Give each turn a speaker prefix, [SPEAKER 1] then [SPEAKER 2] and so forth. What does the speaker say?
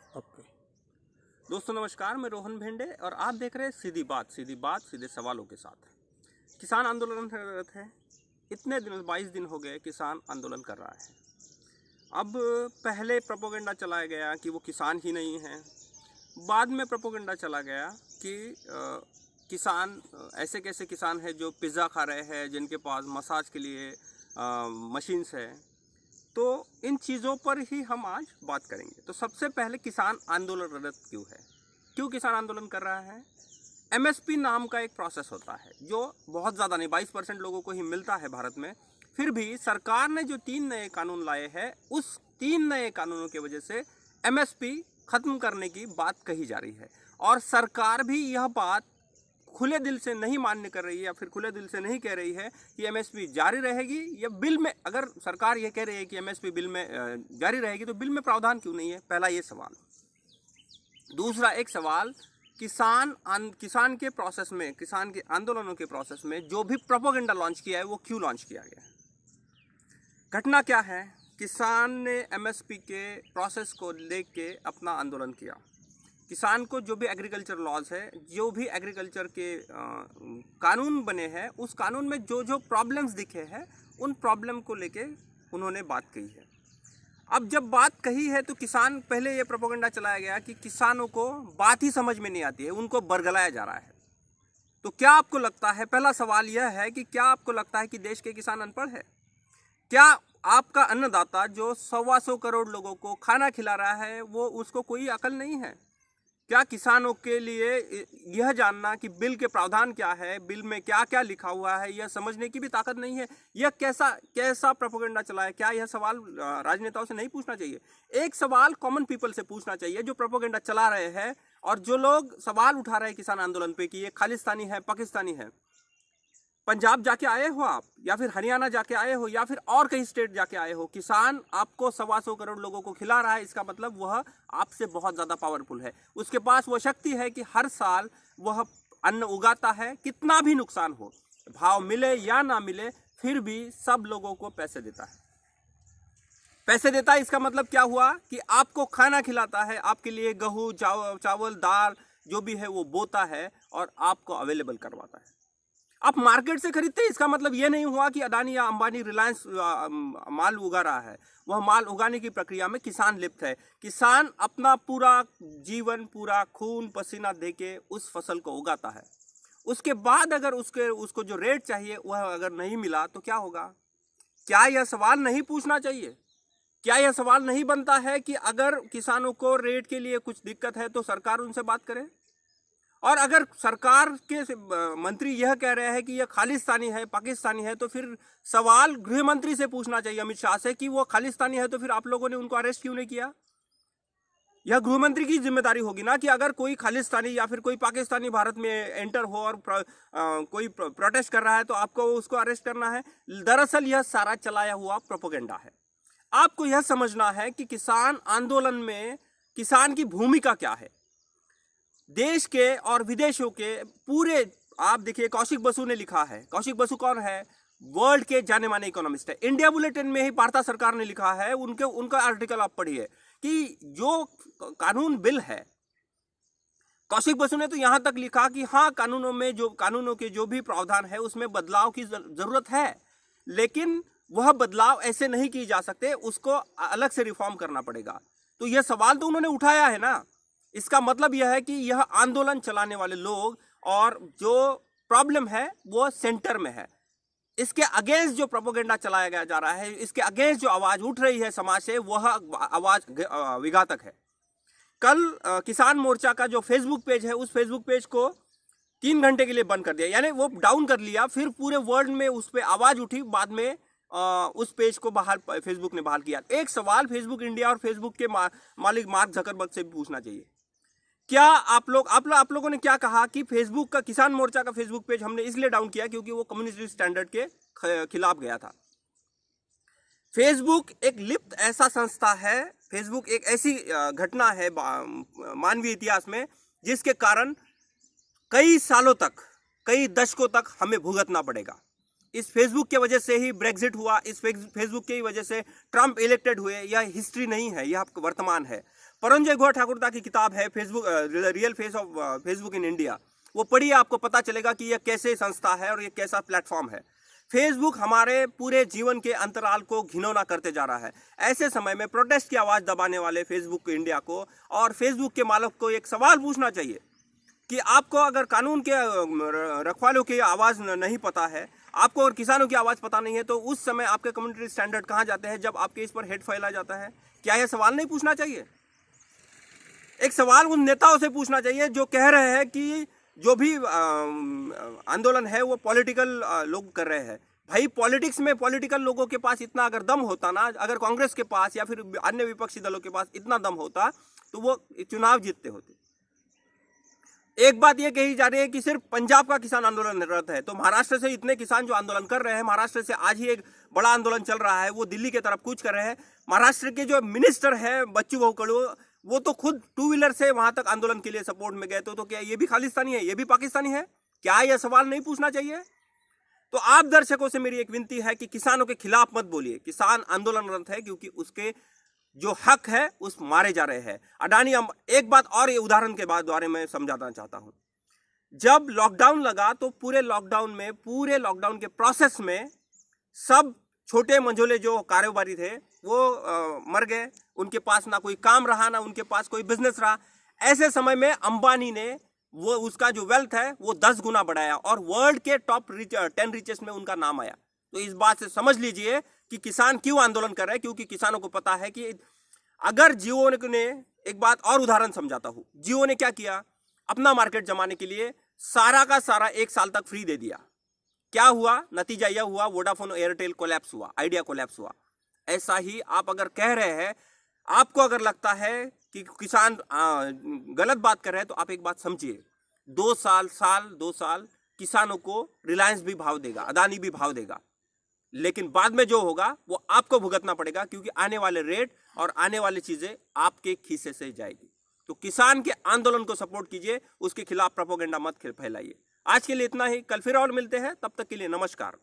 [SPEAKER 1] Okay. दोस्तों नमस्कार, मैं रोहन भेंडे और आप देख रहे हैं सीधी बात सीधे सवालों के साथ। किसान आंदोलनरत है। इतने दिन 22 दिन हो गए किसान आंदोलन कर रहा है। अब पहले प्रोपोगंडा चलाया गया कि वो किसान ही नहीं है। बाद में प्रोपोगंडा चला गया कि किसान ऐसे कैसे किसान है जो पिज़्ज़ा खा रहे हैं, जिनके पास मसाज के लिए मशीन्स है। तो इन चीज़ों पर ही हम आज बात करेंगे। तो सबसे पहले किसान आंदोलनरत क्यों है, क्यों किसान आंदोलन कर रहा है। एमएसपी नाम का एक प्रोसेस होता है जो बहुत ज़्यादा नहीं, 22% लोगों को ही मिलता है भारत में। फिर भी सरकार ने जो 3 नए कानून लाए हैं, उस 3 नए कानूनों की वजह से एमएसपी ख़त्म करने की बात कही जा रही है। और सरकार भी यह बात खुले दिल से नहीं मान्य कर रही है या फिर खुले दिल से नहीं कह रही है कि एमएसपी जारी रहेगी। या बिल में, अगर सरकार ये कह रही है कि एमएसपी बिल में जारी रहेगी, तो बिल में प्रावधान क्यों नहीं है, पहला ये सवाल। दूसरा एक सवाल, किसान के प्रोसेस में, किसान के आंदोलनों के प्रोसेस में जो भी प्रोपोगंडा लॉन्च किया है वो क्यों लॉन्च किया गया। घटना क्या है, किसान ने एमएसपी के प्रोसेस को लेके अपना आंदोलन किया। किसान को जो भी एग्रीकल्चर लॉज है, जो भी एग्रीकल्चर के कानून बने हैं, उस कानून में जो जो प्रॉब्लम्स दिखे हैं, उन प्रॉब्लम को लेके उन्होंने बात कही है। अब जब बात कही है तो किसान, पहले ये प्रोपोगंडा चलाया गया कि किसानों को बात ही समझ में नहीं आती है, उनको बरगलाया जा रहा है। तो क्या आपको लगता है, पहला सवाल यह है कि क्या आपको लगता है कि देश के किसान अनपढ़ है? क्या आपका अन्नदाता जो 125 करोड़ लोगों को खाना खिला रहा है, वो उसको कोई अकल नहीं है? क्या किसानों के लिए यह जानना कि बिल के प्रावधान क्या है, बिल में क्या क्या लिखा हुआ है, यह समझने की भी ताकत नहीं है? यह कैसा प्रोपोगंडा चला है? क्या यह सवाल राजनेताओं से नहीं पूछना चाहिए? एक सवाल कॉमन पीपल से पूछना चाहिए जो प्रोपोगंडा चला रहे हैं और जो लोग सवाल उठा रहे हैं किसान आंदोलन पे कि ये खालिस्तानी है, पाकिस्तानी है। पंजाब जाके आए हो आप, या फिर हरियाणा जाके आए हो, या फिर और कहीं स्टेट जाके आए हो, किसान आपको 125 करोड़ लोगों को खिला रहा है, इसका मतलब वह आपसे बहुत ज़्यादा पावरफुल है। उसके पास वह शक्ति है कि हर साल वह अन्न उगाता है, कितना भी नुकसान हो, भाव मिले या ना मिले, फिर भी सब लोगों को पैसे देता है। पैसे देता है, इसका मतलब क्या हुआ कि आपको खाना खिलाता है, आपके लिए गेहूँ, चावल, दाल जो भी है वो बोता है और आपको अवेलेबल करवाता है। आप मार्केट से खरीदते हैं, इसका मतलब यह नहीं हुआ कि अदानी या अंबानी, रिलायंस माल उगा रहा है। वह माल उगाने की प्रक्रिया में किसान लिप्त है। किसान अपना पूरा जीवन, पूरा खून पसीना देके उस फसल को उगाता है। उसके बाद अगर उसको जो रेट चाहिए वह अगर नहीं मिला तो क्या होगा? क्या यह सवाल नहीं पूछना चाहिए? क्या यह सवाल नहीं बनता है कि अगर किसानों को रेट के लिए कुछ दिक्कत है तो सरकार उनसे बात करे? और अगर सरकार के मंत्री यह कह रहे हैं कि यह खालिस्तानी है, पाकिस्तानी है, तो फिर सवाल गृह मंत्री से पूछना चाहिए, अमित शाह से, कि वो खालिस्तानी है तो फिर आप लोगों ने उनको अरेस्ट क्यों नहीं किया? यह गृह मंत्री की जिम्मेदारी होगी ना कि अगर कोई खालिस्तानी या फिर कोई पाकिस्तानी भारत में एंटर हो और कोई प्रोटेस्ट कर रहा है तो आपको उसको अरेस्ट करना है। दरअसल यह सारा चलाया हुआ प्रोपोगंडा है। आपको यह समझना है कि किसान आंदोलन में किसान की भूमिका क्या है। देश के और विदेशों के पूरे, आप देखिए, कौशिक बसु ने लिखा है। कौशिक बसु कौन है? वर्ल्ड के जाने माने इकोनॉमिस्ट है। इंडिया बुलेटिन में ही भारत सरकार ने लिखा है, उनका आर्टिकल आप पढ़िए कि जो कानून बिल है, कौशिक बसु ने तो यहां तक लिखा कि हाँ, कानूनों के जो भी प्रावधान है उसमें बदलाव की जरूरत है, लेकिन वह बदलाव ऐसे नहीं किए जा सकते, उसको अलग से रिफॉर्म करना पड़ेगा। तो यह सवाल तो उन्होंने उठाया है ना। इसका मतलब यह है कि यह आंदोलन चलाने वाले लोग और जो प्रॉब्लम है वो सेंटर में है। इसके अगेंस्ट जो प्रोपोगंडा चलाया जा रहा है, इसके अगेंस्ट जो आवाज उठ रही है समाज से, वह आवाज विघातक है। कल किसान मोर्चा का जो फेसबुक पेज है, उस फेसबुक पेज को 3 घंटे के लिए बंद कर दिया, यानी वो डाउन कर लिया। फिर पूरे वर्ल्ड में उस पर आवाज उठी, बाद में उस पेज को फेसबुक ने बहाल किया। एक सवाल फेसबुक इंडिया और फेसबुक के मालिक मार्क जकरबर्ग से भी पूछना चाहिए। क्या आप लोगों ने क्या कहा कि फेसबुक का, किसान मोर्चा का फेसबुक पेज हमने इसलिए डाउन किया क्योंकि वो कम्युनिस्ट स्टैंडर्ड के खिलाफ गया था। फेसबुक एक लिप्त ऐसा संस्था है, फेसबुक एक ऐसी घटना है मानवीय इतिहास में जिसके कारण कई सालों तक, कई दशकों तक हमें भुगतना पड़ेगा। इस फेसबुक के वजह से ही ब्रेक्जिट हुआ, इस फेसबुक की वजह से ट्रंप इलेक्टेड हुए। यह हिस्ट्री नहीं है, यह वर्तमान है। परंजय गुहा ठाकुरता की किताब है Facebook, real face of Facebook in India, वो पढ़िए, आपको पता चलेगा कि यह कैसे संस्था है और ये कैसा प्लेटफॉर्म है। फेसबुक हमारे पूरे जीवन के अंतराल को घिनौना करते जा रहा है। ऐसे समय में प्रोटेस्ट की आवाज़ दबाने वाले फेसबुक इंडिया को और फेसबुक के मालिक को एक सवाल पूछना चाहिए कि आपको अगर कानून के रखवालों की आवाज़ नहीं पता है, आपको और किसानों की आवाज़ पता नहीं है, तो उस समय आपके कम्युनिटी स्टैंडर्ड कहाँ जाते हैं जब आपके इस पर हेट फैला जाता है? क्या यह सवाल नहीं पूछना चाहिए? एक सवाल उन नेताओं से पूछना चाहिए जो कह रहे हैं कि जो भी आंदोलन है वो पॉलिटिकल लोग कर रहे हैं। भाई पॉलिटिक्स में पॉलिटिकल लोगों के पास इतना अगर दम होता ना, अगर कांग्रेस के पास या फिर अन्य विपक्षी दलों के पास इतना दम होता तो वो चुनाव जीतते होते। एक बात ये कही जा रही है कि सिर्फ पंजाब का किसान आंदोलनरत है, तो महाराष्ट्र से इतने किसान जो आंदोलन कर रहे हैं, महाराष्ट्र से आज ही एक बड़ा आंदोलन चल रहा है, वो दिल्ली की तरफ कूच कर रहे हैं। महाराष्ट्र के जो मिनिस्टर है बच्चू भाऊ कडू, वो तो खुद 2 व्हीलर से वहां तक आंदोलन के लिए सपोर्ट में गए, तो क्या ये भी खालिस्तानी है, ये भी पाकिस्तानी है? क्या यह सवाल नहीं पूछना चाहिए? तो आप दर्शकों से मेरी एक विनती है कि किसानों के खिलाफ मत बोलिए। किसान आंदोलनरत है क्योंकि उसके जो हक है उस मारे जा रहे हैं। अडानी, एक बात और ये उदाहरण के बारे में समझाना चाहता हूं। जब लॉकडाउन लगा तो पूरे लॉकडाउन के प्रोसेस में सब छोटे मंझोले जो कारोबारी थे वो मर गए, उनके पास ना कोई काम रहा, ना उनके पास कोई बिजनेस रहा। ऐसे समय में अंबानी ने वो उसका जो वेल्थ है वो 10 गुना बढ़ाया और वर्ल्ड के टॉप 10 रिचेस्ट में उनका नाम आया। तो इस बात से समझ लीजिए कि किसान क्यों आंदोलन कर रहे हैं, क्योंकि किसानों को पता है कि अगर जियो ने, एक बात और उदाहरण समझाता हूं, जियो ने क्या किया, अपना मार्केट जमाने के लिए सारा का सारा 1 साल तक फ्री दे दिया। क्या हुआ? नतीजा यह हुआ, वोडाफोन एयरटेल कोलैप्स हुआ, आइडिया कोलैप्स हुआ। ऐसा ही आप अगर कह रहे हैं, आपको अगर लगता है कि किसान गलत बात कर रहे हैं, तो आप एक बात समझिए, 2 साल किसानों को रिलायंस भी भाव देगा, अदानी भी भाव देगा, लेकिन बाद में जो होगा वो आपको भुगतना पड़ेगा, क्योंकि आने वाले रेट और आने वाली चीजें आपके खीसे से जाएगी। तो किसान के आंदोलन को सपोर्ट कीजिए, उसके खिलाफ प्रोपेगेंडा मत फैलाइए। आज के लिए इतना ही, कल फिर और मिलते हैं, तब तक के लिए नमस्कार।